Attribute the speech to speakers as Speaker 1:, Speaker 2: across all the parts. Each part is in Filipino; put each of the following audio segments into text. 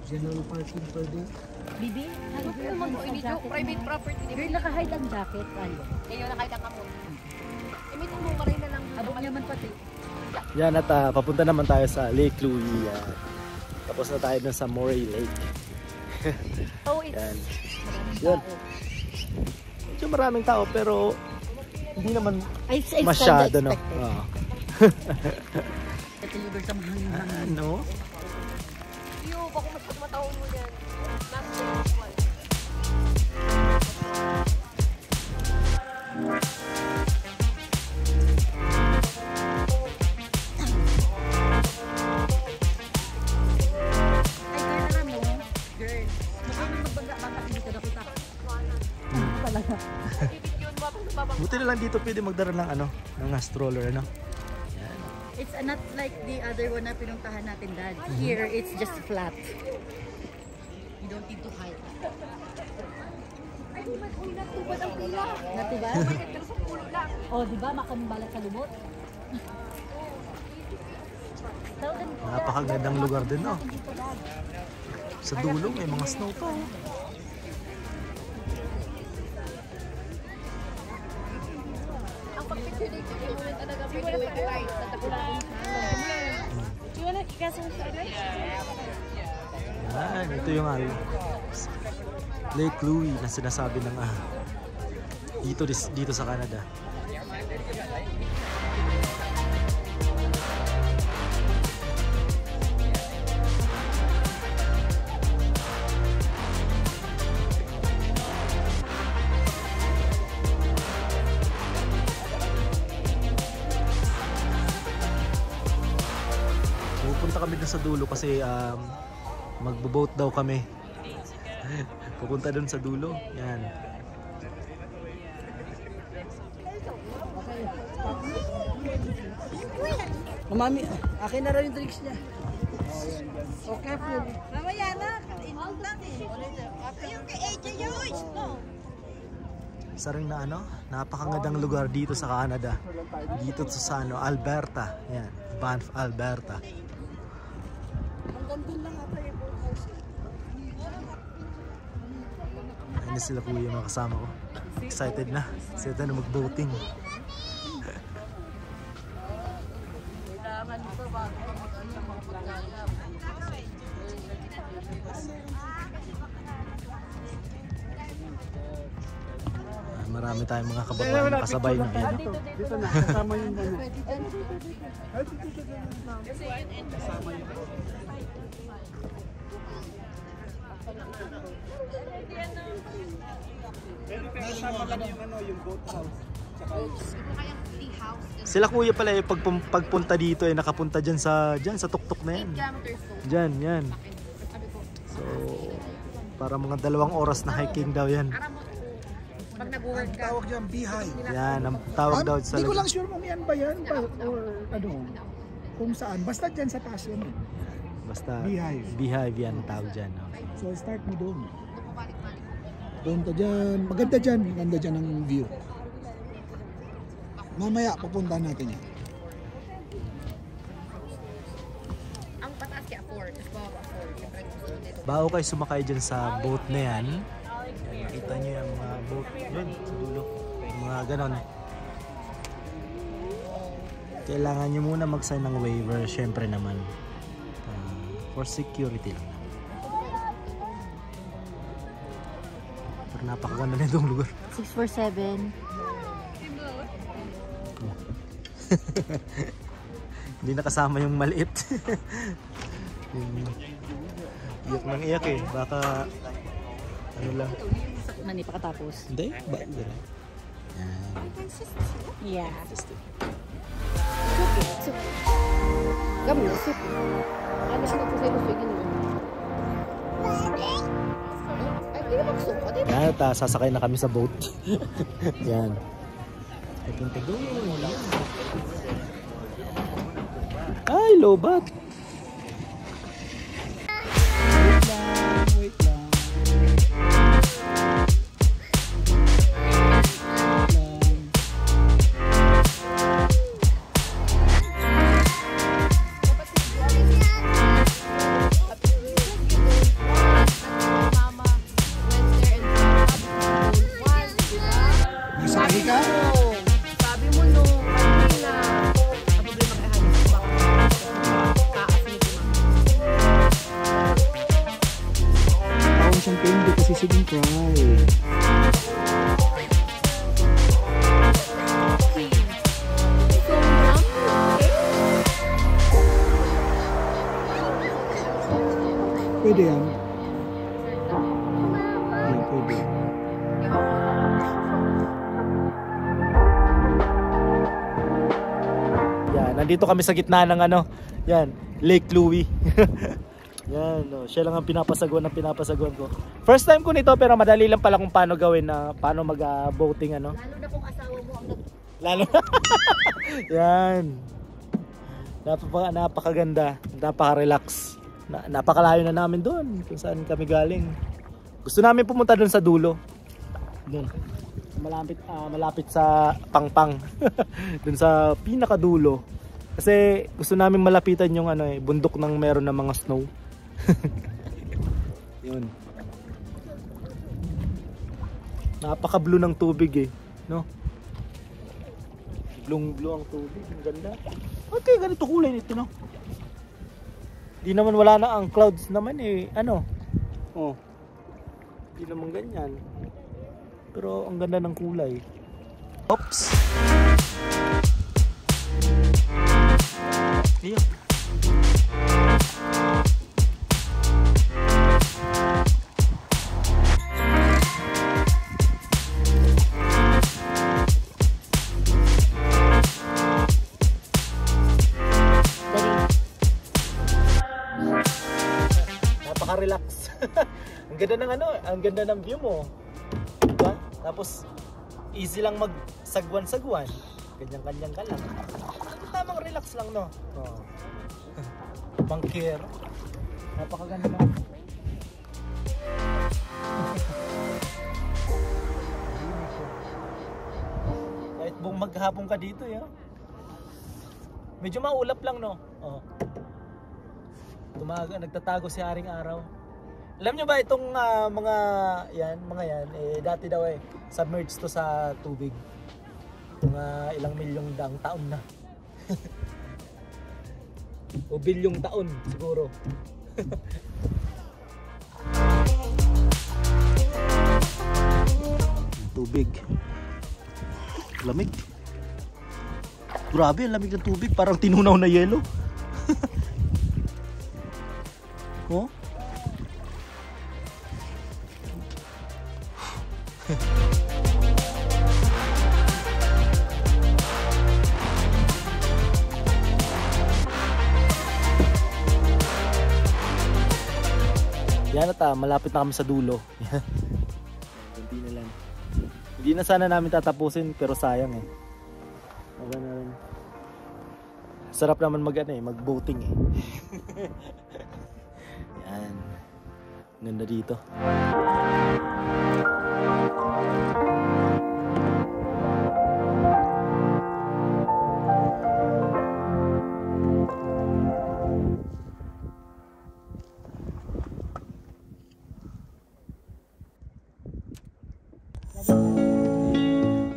Speaker 1: General parking per day.
Speaker 2: Bibi, ano po naman po inidyo? Private property. Girl, naka-hide ang jacket. Ano? Ngayon, naka-hide ang kapon. Imitin mo, maray na lang. Abok niya man pati.
Speaker 3: Yan at papunta naman tayo sa Lake Louie. Tapos na tayo dun sa Moray Lake.
Speaker 2: Oh, it's
Speaker 3: yan. Yan. Medyo maraming tao pero hindi naman masyado, no? Oo.
Speaker 2: Ito yung sa mahangin.
Speaker 3: Ano?
Speaker 2: Yo, baka mas matawag mo yan.
Speaker 3: Buti na lang dito pwede magdala ng ano, ng stroller, ano?
Speaker 2: Yan. It's not like the other one na pinuntahan natin, Dad. Here, it's just flat. You don't need to hide. Ay, natubad ang pila. Natubad? Oh, di ba? Makambalat sa lumot.
Speaker 3: Napakagandang lugar din, no? Sa dulo, may mga snow pa, oh. Yan, ito yung Lake Louie na sinasabi ng dito sa Canada. Pupunta kami dun sa dulo kasi magbo-boat daw kami. Pupunta dun sa dulo. Yan.
Speaker 1: Mami, akin na rin yung drinks niya. So careful.
Speaker 4: Mamaya na, kainin lang eh. Yung kay AJ Yoys, no?
Speaker 3: Isa rin na napakagandang lugar dito sa Canada. Dito sa Alberta. Yan, Banff, Alberta. Ayun na sila kuya, mga kasama ko. Excited na. Excited na mag-boating. Marami tayong mga kababayan na kasabay na yan.
Speaker 1: Dito na, kasama yung mga. Kasama yung kasama lang yung boat house.
Speaker 3: Sila kuya pala pagpunta dito nakapunta dyan sa tuktok na yan. Dyan, yan. So, para mga 2 oras na hiking daw yan.
Speaker 2: Pag nag-work ka.
Speaker 1: Tawag dyan, Beehive.
Speaker 3: Yan, ang tawag daw sa...
Speaker 1: Hindi ko lang sure kung yan ba yan or ano, kung saan. Basta dyan sa taas yan.
Speaker 3: Basta
Speaker 1: Beehive.
Speaker 3: Beehive yan ang tawag dyan. Okay.
Speaker 1: So start mo doon. Doon ka dyan. Maganda dyan. Maganda dyan ang view. Mamaya pupuntahan natin yan.
Speaker 2: Ang pataas kaya 4. Tapos bawang 4.
Speaker 3: Bago kayo sumakay dyan sa boat na yan, nakita nyo yung mga boat yun sa dulo. Yung mga ganon. Kailangan nyo muna mag-sign ng waiver, syempre naman. For security lang. Pero napakaganda na itong lugar.
Speaker 2: 647.
Speaker 3: Hindi nakasama yung maliit. Iyak nang iyak eh. Baka ano lang.
Speaker 2: Nani pakatapos.
Speaker 3: Hindi? Ba? Hindi.
Speaker 2: Yeah.
Speaker 3: Fantastic.
Speaker 2: Gamit na soup. Ano siya po sa ilo sa gino? Ay, hindi na magsuka.
Speaker 3: Yan, sasakay na kami sa boat. Yan. I can take doon. Ay, lobat.
Speaker 1: Wait lang.
Speaker 3: fry.
Speaker 1: Pwede yan. Yeah, pwede.
Speaker 3: Yan, nandito kami sa gitna ng ano, yan, Lake Louie. Yan, no, siya lang ang pinapasaguan ko. First time ko nito pero madali lang pala kung paano gawin na paano mag-boating ano.
Speaker 2: Lalo na kung asawa mo ang
Speaker 3: Lalo. Yan. Napakaganda, napaka-relax. Napakalayo na namin doon kung saan kami galing. Gusto namin pumunta doon sa dulo. Doon. Malapit sa Pangpang. Doon sa pinakadulo. Kasi gusto namin malapitan yung ano bundok ng meron ng mga snow. Yun. Napaka-blue ng tubig no? Blue ang tubig, ang ganda. Okay, ganito kulay nito, no? Di naman wala na ang clouds naman ano? Oh. Di naman ganyan. Pero ang ganda ng kulay. Oops. Iyo. Napaka-relax. Ang ganda ng ang ganda ng view mo. Diba? Tapos easy lang magsagwan-sagwan. Ganyan-ganyan ka lang. Tamang relax lang, no? Oh. Bangkir. Napakaganda na. Kahit buong maghapon ka dito, medyo maulap lang, no? Oh. Nagtatago si Haring Araw. Alam nyo ba itong mga yan, dati daw submerged to sa tubig. Mga ilang milyong daang taon na. O bilyong taon siguro. Tubig. Lamig. Grabe, ang lamig ng tubig. Parang tinunaw na yelo. Oh? Yan at malapit na kami sa dulo. Kunti na lang. Hindi na sana namin tatapusin pero sayang Sarap naman mag-boating Yan. Ganda dito.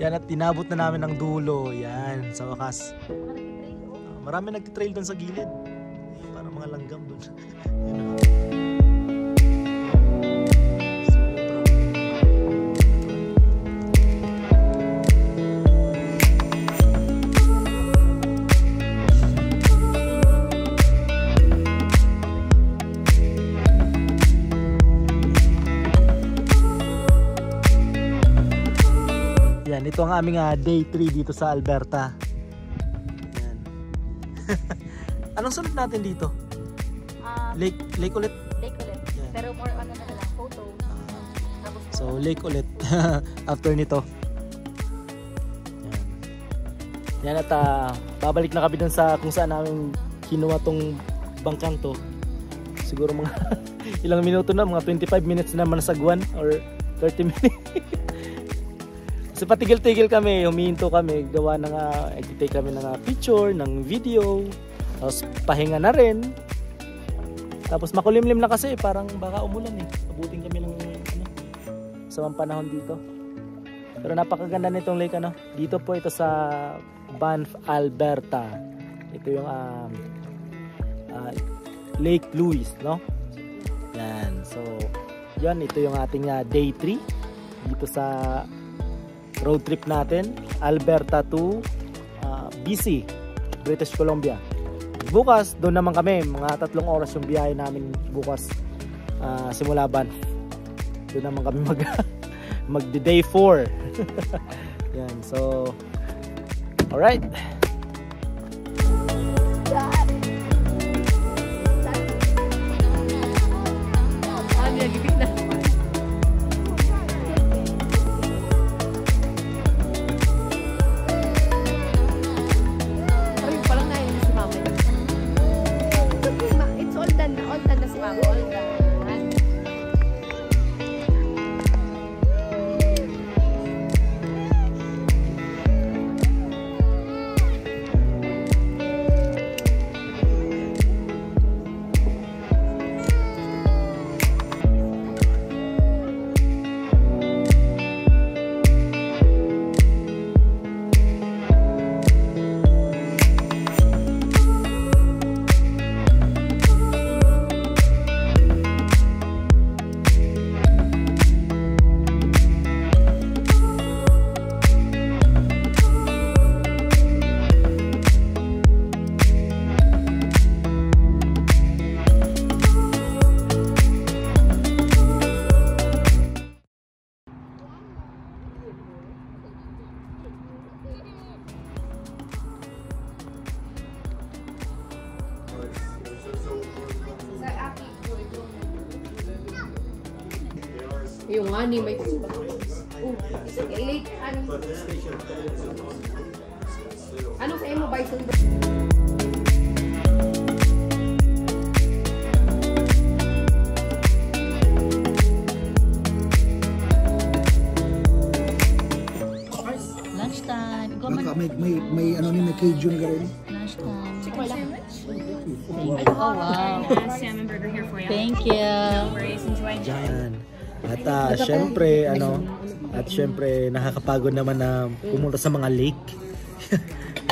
Speaker 3: Yan at tinabot na namin ang dulo. Yan, sa wakas. Marami nagtitrail doon sa gilid. Parang mga langgam doon. Yan, ito ang aming day 3 dito sa Alberta. Yan. Anong sunod natin dito? Lake ulit?
Speaker 2: Lake ulit.
Speaker 3: Yan.
Speaker 2: Pero more on na lang, photo.
Speaker 3: So lake ulit after nito. Yan at babalik na kami dun sa kung saan namin kinuha tong bangkang to. Siguro mga ilang minuto na, mga 25 minutes na manasagwan or 30 minutes. Kasi patigil-tigil kami, humihinto kami, gawa ng edit kami ng picture, ng video, tapos pahinga na rin. Tapos makulimlim na kasi, parang baka umulan abutin kami ng sa panahon dito. Pero napakaganda nitong lake Dito po ito sa Banff, Alberta. Ito yung Lake Louise, no? Yan. So, yan, ito yung ating day 3 dito sa road trip natin, Alberta to BC, British Columbia. Bukas doon naman kami, mga 3 oras yung biyahe namin bukas simula Banff. Doon naman kami mag day 4. Yan, so alright.
Speaker 2: Yung ani may late ano sa imo bison?
Speaker 5: Lunchtime. Ikaw man.
Speaker 1: May ano ni may Cajun ka rin.
Speaker 5: Lunchtime.
Speaker 2: Oh wow.
Speaker 5: Salmon burger here for you. Thank you. No worries. Enjoy.
Speaker 3: Yan. At syempre nakakapagod naman na pumunta sa mga lake.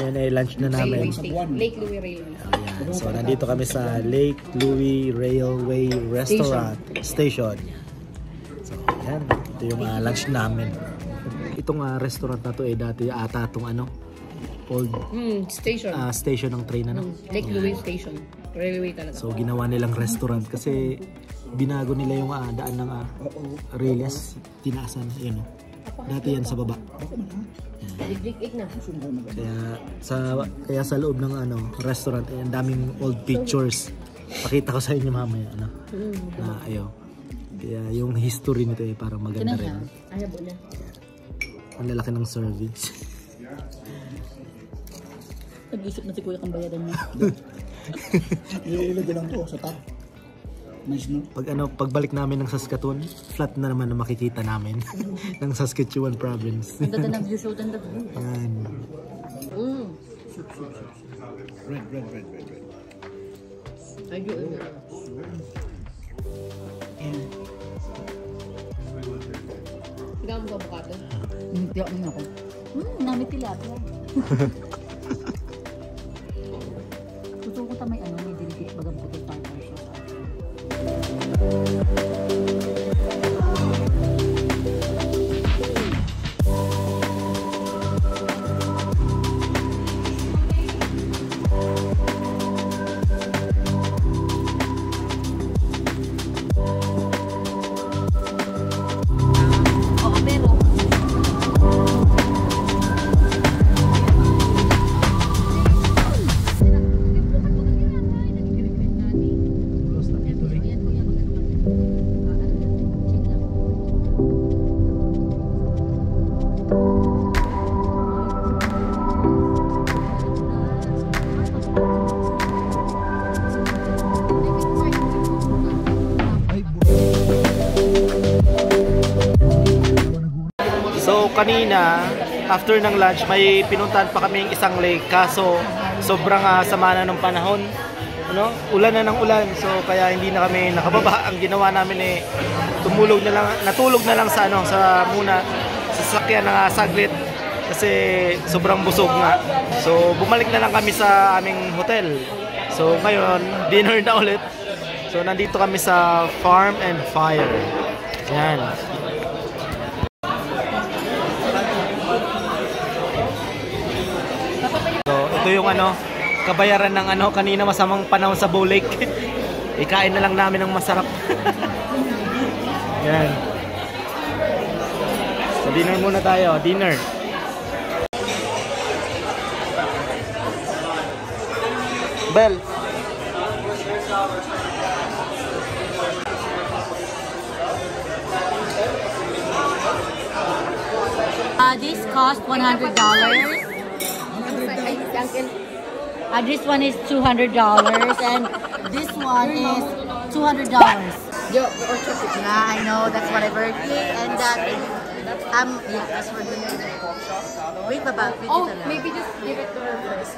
Speaker 3: Yan ay lunch na namin.
Speaker 2: Lake Louis Railway.
Speaker 3: Ayan. So nandito kami sa Lake Louis Railway Restaurant Station. So yan, ito yung lunch namin. Itong restaurant na to dati ata itong old station ng train
Speaker 2: Lake Louis Station. Railway talaga.
Speaker 3: So ginawa nilang restaurant kasi binago nila yung daan ng rails, tinaasan, ayun dati yan sa baba. Kaya sa loob ng restaurant ang daming old pictures. Pakita ko sa inyo mamaya kaya yung history nito parang maganda rin. Ang lalaki ng service.
Speaker 5: Nag-isip na si Kuya kang bayadan mo.
Speaker 1: Ilagay lang to sa top. Nice, no?
Speaker 3: Pagbalik namin ng Saskatoon, flat na naman na makikita namin ng Saskatchewan province.
Speaker 5: Ang ganda ng view, so ganda.
Speaker 3: Yan.
Speaker 1: Red.
Speaker 2: Tignan mo sa avocado.
Speaker 5: Hindi ako. Namit tilapia. Gusto ko may may diligit bagang puto tayo.
Speaker 3: So kanina, after ng lunch, may pinuntahan pa kaming isang lake kaso sobrang sama na ng panahon. Ulan na ng ulan. So kaya hindi na kami nakababa. Ang ginawa namin natulog na lang sa muna sa sasakyan na saglit kasi sobrang busog nga. So bumalik na lang kami sa aming hotel. So ngayon, dinner na ulit. So nandito kami sa Farm and Fire. Yan. So, ito yung kabayaran ng kanina masamang panahon sa Bow Lake. Ikain na lang namin ng masarap. Yan. So, dinner muna tayo. Dinner. Bell.
Speaker 5: This cost $100. This one is $200 and this one is $200.
Speaker 2: Yo, or chocolate.
Speaker 5: Yeah, I know, that's what I've heard. And yeah, that's for the wait about it.
Speaker 2: Oh, maybe just give it to her first.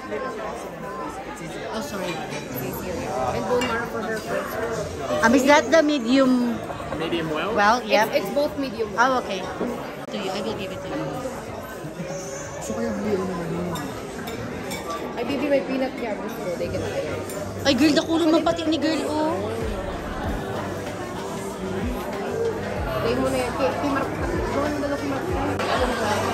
Speaker 5: Oh, sorry.
Speaker 2: And bone marrow for her first.
Speaker 5: Is that the medium?
Speaker 3: Medium well?
Speaker 5: Well, yeah.
Speaker 2: It's both medium.
Speaker 5: Oh, okay. To you, I will give it to you.
Speaker 1: So kaya hindi naman yun.
Speaker 2: Ay, baby, may peanut here. Gusto, they can try it.
Speaker 5: Ay, girl, nakulo naman pati ni girl, oh.
Speaker 2: Tayo mo na yan. Kay Mark. Gawin mo na lang kay Mark.